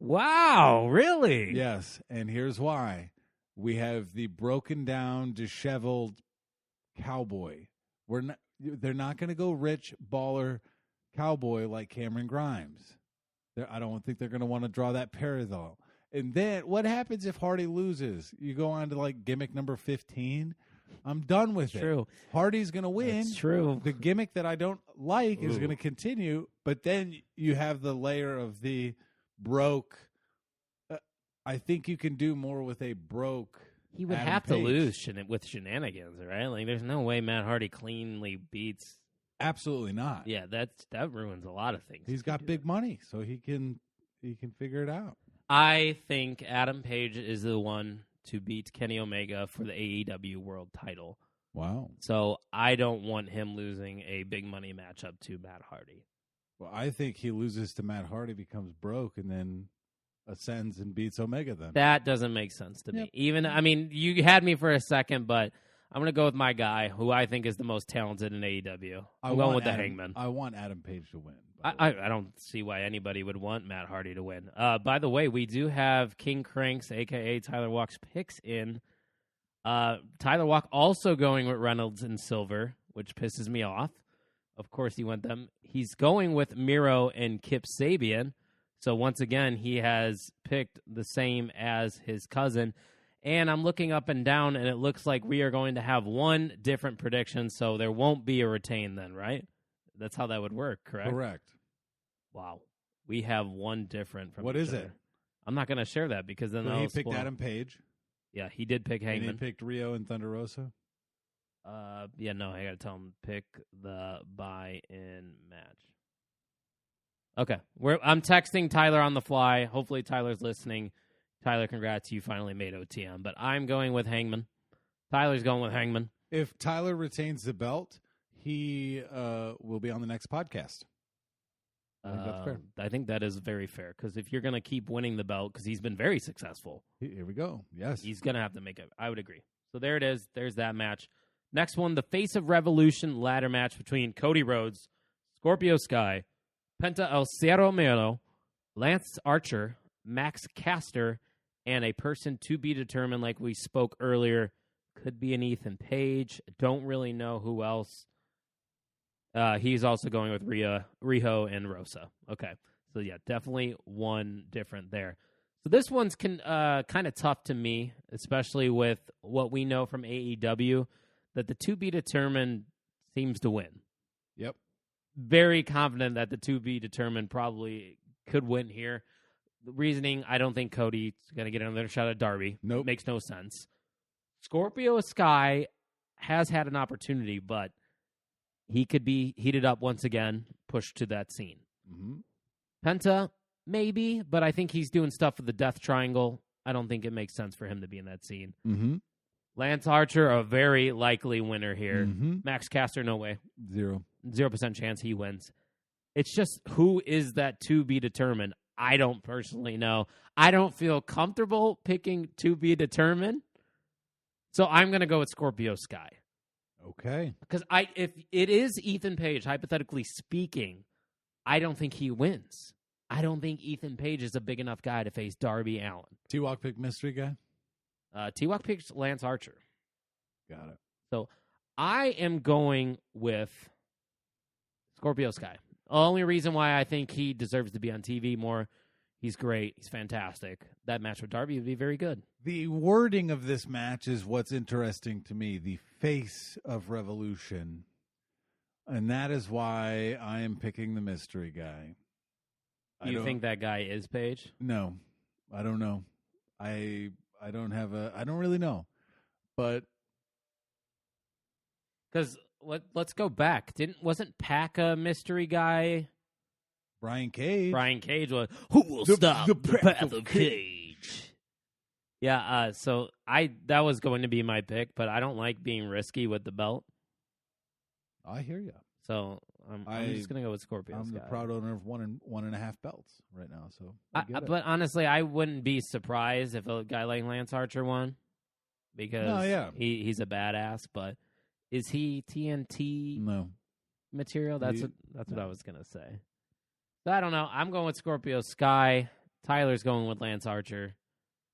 Wow, really? Yes, and here's why. We have the broken down, disheveled cowboy. They're not going to go rich baller cowboy like Cameron Grimes. I don't think they're going to want to draw that parallel. And then what happens if Hardy loses? You go on to like gimmick number 15. I'm done with it. True. Hardy's going to win. That's true. The gimmick that I don't like is going to continue, but then you have the layer of the broke. I think you can do more with a broke. He would Adam have Page. To lose with shenanigans, right? Like, there's no way Matt Hardy cleanly beats. Absolutely not. Yeah, that ruins a lot of things. He's got big money, so he can figure it out. I think Adam Page is the one to beat Kenny Omega for the AEW World Title. Wow. So I don't want him losing a big money matchup to Matt Hardy. Well, I think he loses to Matt Hardy, becomes broke, and then ascends and beats Omega then. That doesn't make sense to me. You had me for a second, but I'm going to go with my guy, who I think is the most talented in AEW. I'm going with the Hangman. I want Adam Page to win. I don't see why anybody would want Matt Hardy to win. By the way, we do have King Cranks, a.k.a. Tyler Walk's picks in. Tyler Walk also going with Reynolds and Silver, which pisses me off. Of course he went them. He's going with Miro and Kip Sabian. So once again, he has picked the same as his cousin. And I'm looking up and down, and it looks like we are going to have one different prediction, so there won't be a retain then, right? That's how that would work, correct? Correct. Wow. We have one different from What each is other. it? I'm not going to share that because then he picked Adam Page. Yeah, he did pick Hangman. And he picked Rio and Thunder Rosa. I got to tell him pick the buy-in match. Okay. I'm texting Tyler on the fly. Hopefully Tyler's listening. Tyler, congrats. You finally made OTM. But I'm going with Hangman. Tyler's going with Hangman. If Tyler retains the belt, he will be on the next podcast. I think that's fair. I think that is very fair, because if you're going to keep winning the belt, because he's been very successful. Here we go. Yes. He's going to have to make it. I would agree. So there it is. There's that match. Next one, the Face of Revolution ladder match between Cody Rhodes, Scorpio Sky, Penta El Cerro Miedo, Lance Archer, Max Caster, and a person to be determined, like we spoke earlier. Could be an Ethan Page. Don't really know who else. He's also going with Riho and Rosa. Okay. So, yeah, definitely one different there. So this one's kind of tough to me, especially with what we know from AEW, that the to be determined seems to win. Yep. Very confident that the to be determined probably could win here. The reasoning, I don't think Cody's going to get another shot at Darby. Nope. Makes no sense. Scorpio Sky has had an opportunity, but he could be heated up once again, pushed to that scene. Mm-hmm. Penta, maybe, but I think he's doing stuff with the Death Triangle. I don't think it makes sense for him to be in that scene. Mm-hmm. Lance Archer, a very likely winner here. Mm-hmm. Max Caster, no way. 0% chance he wins. It's just, who is that to be determined? I don't personally know. I don't feel comfortable picking to be determined. So I'm going to go with Scorpio Sky. Okay. Because if it is Ethan Page, hypothetically speaking, I don't think he wins. I don't think Ethan Page is a big enough guy to face Darby Allin. T-Walk pick mystery guy? T-Walk picks Lance Archer. Got it. So I am going with Scorpio Sky. The only reason why I think he deserves to be on TV more, he's great, he's fantastic. That match with Darby would be very good. The wording of this match is what's interesting to me. The face of Revolution. And that is why I am picking the mystery guy. Do you think that guy is Page? No, I don't know. I don't really know. But because let's go back. Wasn't Pac a mystery guy? Brian Cage was, who will stop the path of Cage? Yeah, so that was going to be my pick, but I don't like being risky with the belt. I hear you. So I'm just going to go with Scorpio I'm Sky. the proud owner of 1.5 belts right now. So but honestly, I wouldn't be surprised if a guy like Lance Archer won, because he's a badass. But is he TNT material? That's what I was going to say. So I don't know. I'm going with Scorpio Sky. Tyler's going with Lance Archer.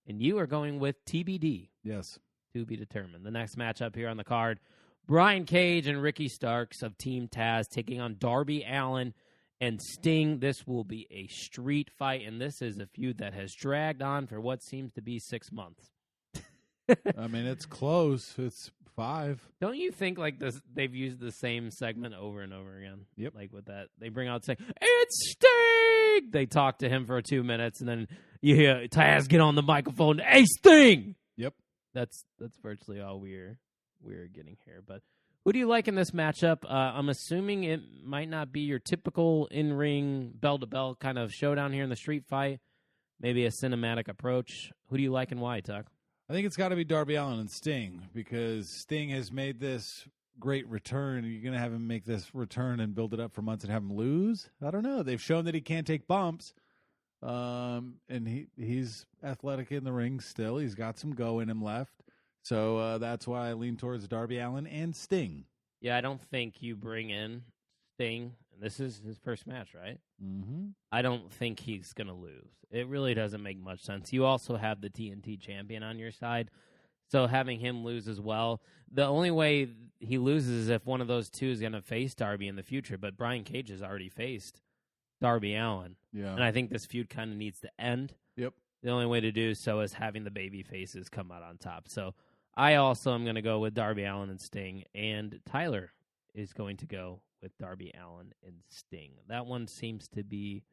And you are going with TBD. Yes. To be determined. The next matchup here on the card, Brian Cage and Ricky Starks of Team Taz taking on Darby Allin and Sting. This will be a street fight, and this is a feud that has dragged on for what seems to be 6 months. I mean, it's close. It's 5. Don't you think like this? They've used the same segment over and over again. Yep. Like with that, they bring out saying it's Sting. They talk to him for 2 minutes, and then you hear Taz get on the microphone. Hey, Sting. Yep. That's virtually all we're getting here. But who do you like in this matchup? I'm assuming it might not be your typical in-ring bell-to-bell kind of showdown here in the street fight. Maybe a cinematic approach. Who do you like and why, Tuck? I think it's got to be Darby Allin and Sting, because Sting has made this great return. Are you going to have him make this return and build it up for months and have him lose? I don't know. They've shown that he can't take bumps, and he's athletic in the ring still. He's got some go in him left. So that's why I lean towards Darby Allin and Sting. Yeah, I don't think you bring in Sting. This is his first match, right? Mm-hmm. I don't think he's going to lose. It really doesn't make much sense. You also have the TNT champion on your side, so having him lose as well. The only way he loses is if one of those two is going to face Darby in the future, but Brian Cage has already faced Darby Allin. Yeah. And I think this feud kind of needs to end. Yep. The only way to do so is having the baby faces come out on top. So I also am going to go with Darby Allin and Sting, and Tyler is going to go with Darby Allin and Sting. That one seems to be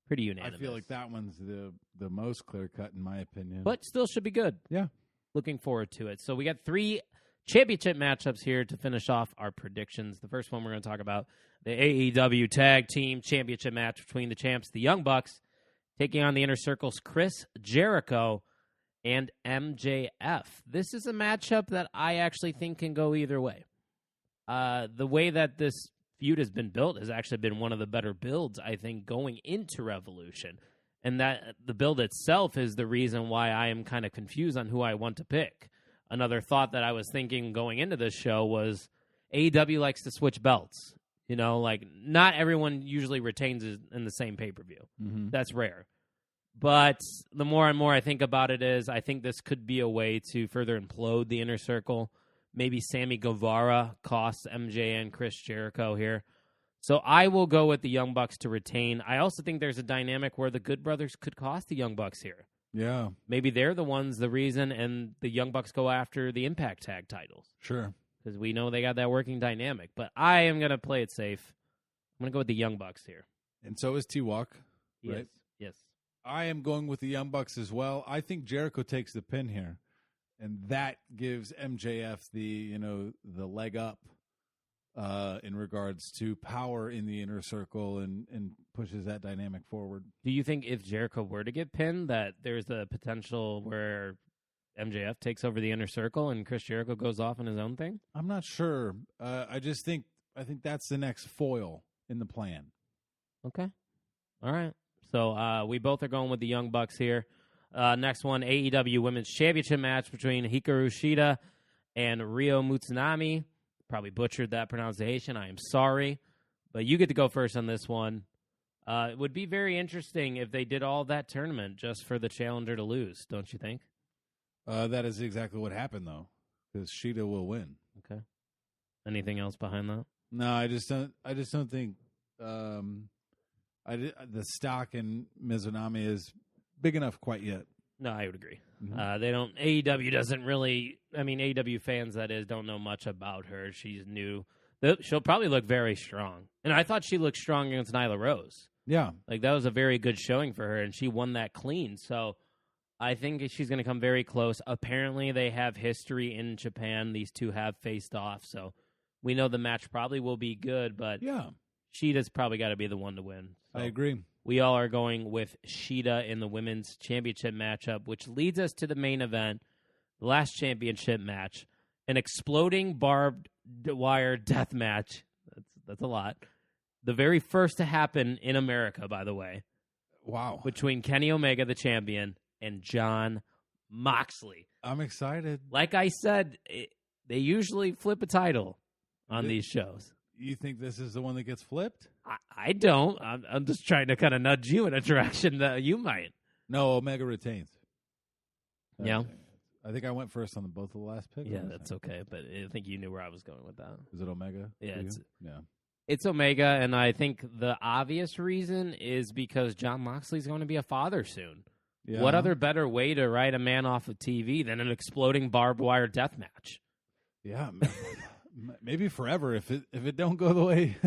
pretty unanimous. I feel like that one's the most clear-cut in my opinion. But still should be good. Yeah. Looking forward to it. So we got 3 championship matchups here to finish off our predictions. The first one we're going to talk about, the AEW Tag Team Championship match between the champs, the Young Bucks, taking on the Inner Circle's Chris Jericho and MJF. This is a matchup that I actually think can go either way. The way that this feud has been built has actually been one of the better builds, I think, going into Revolution. And that the build itself is the reason why I am kind of confused on who I want to pick. Another thought that I was thinking going into this show was AEW likes to switch belts. You know, like not everyone usually retains in the same pay-per-view. Mm-hmm. That's rare. But the more and more I think about it is I think this could be a way to further implode the Inner Circle. Maybe Sammy Guevara costs MJ and Chris Jericho here. So I will go with the Young Bucks to retain. I also think there's a dynamic where the Good Brothers could cost the Young Bucks here. Yeah. Maybe they're the ones, the reason, and the Young Bucks go after the Impact Tag titles. Sure. Because we know they got that working dynamic. But I am going to play it safe. I'm going to go with the Young Bucks here. And so is T-Walk, right? Yes. I am going with the Young Bucks as well. I think Jericho takes the pin here. And that gives MJF the leg up in regards to power in the Inner Circle and pushes that dynamic forward. Do you think if Jericho were to get pinned that there's the potential where MJF takes over the Inner Circle and Chris Jericho goes off on his own thing? I'm not sure. I think that's the next foil in the plan. Okay. All right. So we both are going with the Young Bucks here. Next one, AEW Women's Championship match between Hikaru Shida and Ryo Mutsunami. Probably butchered that pronunciation. I am sorry. But you get to go first on this one. It would be very interesting if they did all that tournament just for the challenger to lose, don't you think? That is exactly what happened, though, because Shida will win. Okay. Anything else behind that? No, I just don't think the stock in Mizunami is big enough quite yet. No, I would agree. Mm-hmm. They don't. AEW doesn't really. I mean, AEW fans, that is, don't know much about her. She's new. She'll probably look very strong, and I thought she looked strong against Nyla Rose. Yeah, like that was a very good showing for her, and she won that clean. So I think she's going to come very close. Apparently, they have history in Japan. These two have faced off, so we know the match probably will be good. But yeah, Shida's probably got to be the one to win. So I agree. We all are going with Shida in the women's championship matchup, which leads us to the main event, the last championship match, an exploding barbed wire death match. That's a lot. The very first to happen in America, by the way. Wow. Between Kenny Omega, the champion, and Jon Moxley. I'm excited. Like I said, they usually flip a title on these shows. You think this is the one that gets flipped? I don't. I'm just trying to kind of nudge you in a direction that you might. No, Omega retains. Yeah. I think I went first on both of the last picks. Yeah, that's okay. But I think you knew where I was going with that. Is it Omega? Yeah, yeah. It's Omega, and I think the obvious reason is because Jon Moxley's going to be a father soon. Yeah. What other better way to write a man off of TV than an exploding barbed wire death match? Yeah, maybe forever if it don't go the way.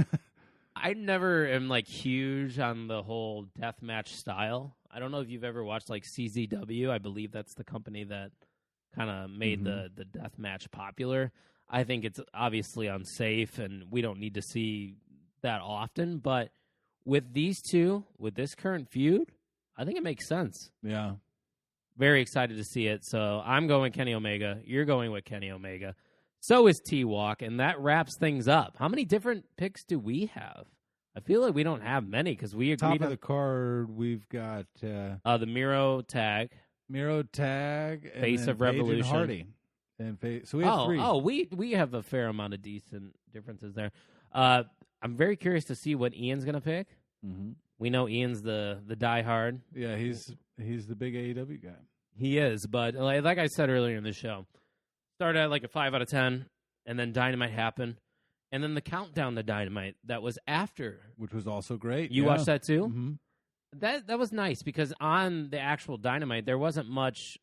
I never am huge on the whole death match style. I don't know if you've ever watched CZW. I believe that's the company that kind of made the death match popular. I think it's obviously unsafe, and we don't need to see that often. But with these two, with this current feud, I think it makes sense. Yeah. Very excited to see it. So I'm going Kenny Omega. You're going with Kenny Omega. So is T-Walk, and that wraps things up. How many different picks do we have? I feel like we don't have many because we agreed top of the card. We've got the Miro tag, and Face of Revolution, and Hardy, and so we have three. Oh, we have a fair amount of decent differences there. I'm very curious to see what Ian's going to pick. Mm-hmm. We know Ian's the diehard. Yeah, he's the big AEW guy. He is, but like I said earlier in the show. Started at a 5 out of 10, and then Dynamite happened, and then the countdown to Dynamite that was after, which was also great. You watched that too? Mm-hmm. That was nice because on the actual Dynamite there wasn't much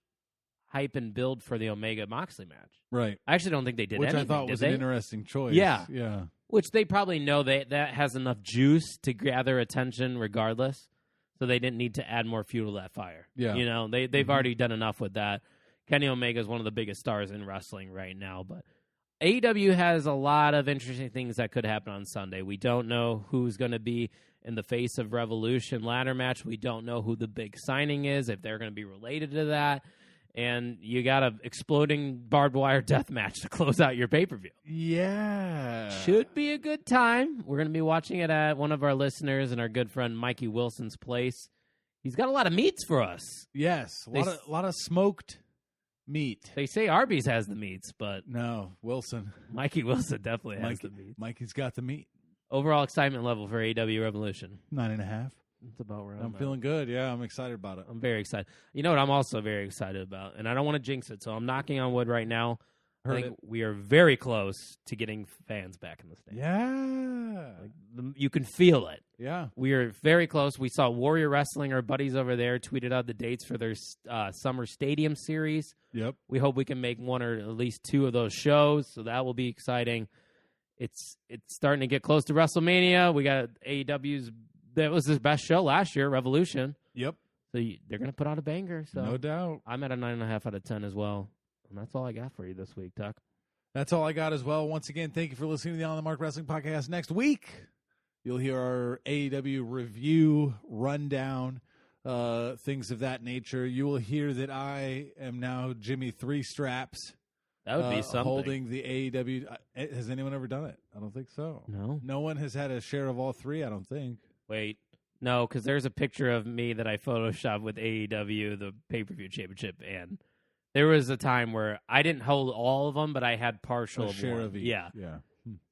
hype and build for the Omega Moxley match. Right. I actually don't think they did. Which anything, I thought was an interesting choice. Yeah. Yeah. Which they probably know that has enough juice to gather attention regardless, so they didn't need to add more fuel to that fire. Yeah. They've already done enough with that. Kenny Omega is one of the biggest stars in wrestling right now, but AEW has a lot of interesting things that could happen on Sunday. We don't know who's going to be in the Face of Revolution ladder match. We don't know who the big signing is, if they're going to be related to that. and you got a exploding barbed wire death match to close out your pay-per-view. Yeah. Should be a good time. We're going to be watching it at one of our listeners and our good friend Mikey Wilson's place. He's got a lot of meats for us. Yes, a lot of smoked meat. They say Arby's has the meats, but no, Wilson. Mikey Wilson definitely has the meat. Mikey's got the meat. Overall excitement level for AEW Revolution. 9.5. That's about right. I'm feeling good. Yeah, I'm excited about it. I'm very excited. You know what I'm also very excited about? And I don't want to jinx it, so I'm knocking on wood right now. I think we are very close to getting fans back in the stands. Yeah. You can feel it. Yeah. We are very close. We saw Warrior Wrestling, our buddies over there, tweeted out the dates for their summer stadium series. Yep. We hope we can make one or at least two of those shows, so that will be exciting. It's starting to get close to WrestleMania. We got AEW's. That was his best show last year, Revolution. Yep. So they're going to put out a banger. So no doubt. I'm at a 9.5 out of 10 as well. And that's all I got for you this week, Tuck. That's all I got as well. Once again, thank you for listening to the On the Mark Wrestling Podcast. Next week, you'll hear our AEW review, rundown, things of that nature. You will hear that I am now Jimmy Three Straps. That would be something. Holding the AEW. Has anyone ever done it? I don't think so. No. No one has had a share of all three, I don't think. Wait. No, because there's a picture of me that I photoshopped with AEW, the pay-per-view championship, and there was a time where I didn't hold all of them, but I had partial a share one. of each. Yeah. Yeah.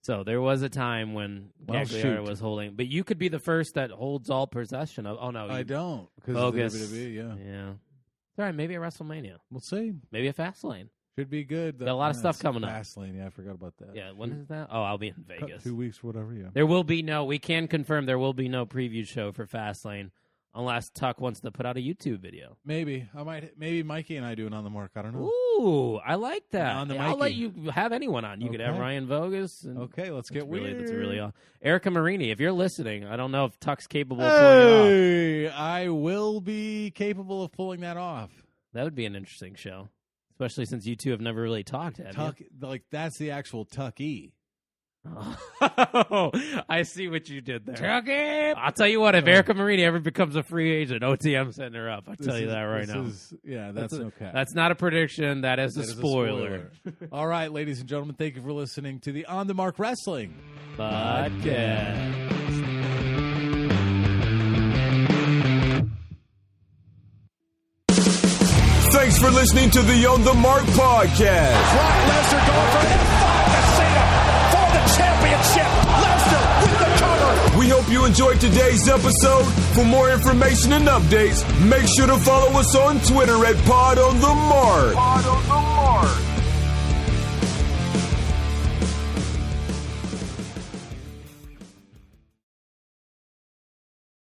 So there was a time when Gagliardi was holding, but you could be the first that holds all possession of. Oh no, I don't because bogus. of the WWE. Yeah. All right, maybe at WrestleMania. We'll see. Maybe a Fastlane. Should be good. Got a lot of stuff coming up. Fastlane, yeah, I forgot about that. Yeah, when is that? Oh, I'll be in Vegas. 2 weeks, whatever. Yeah. There will be we can confirm there will be no preview show for Fastlane unless Tuck wants to put out a YouTube video. Maybe maybe Mikey and I do it on the mark. I don't know. Ooh, I like that. On the I'll Mikey. let you have anyone on. You could have Ryan Vogus. And okay, let's get weird. That's really awesome. Erica Marini, if you're listening, I don't know if Tuck's capable of pulling it off. I will be capable of pulling that off. That would be an interesting show, especially since you two have never really talked. Have you? Like that's the actual Tuck-E. Oh, I see what you did there. Tucky! I'll tell you what, if Erica Marini ever becomes a free agent, OTM setting her up. I'll tell you that right now. That's okay. That's not a prediction. That is a spoiler. All right, ladies and gentlemen, thank you for listening to the On the Mark Wrestling Podcast. Thanks for listening to the On the Mark Podcast. Brock Lesnar going for an F5 to Cena for the championship. Lesnar with the cover. We hope you enjoyed today's episode. For more information and updates, make sure to follow us on Twitter at Pod on the Mark. Pod on the Mark.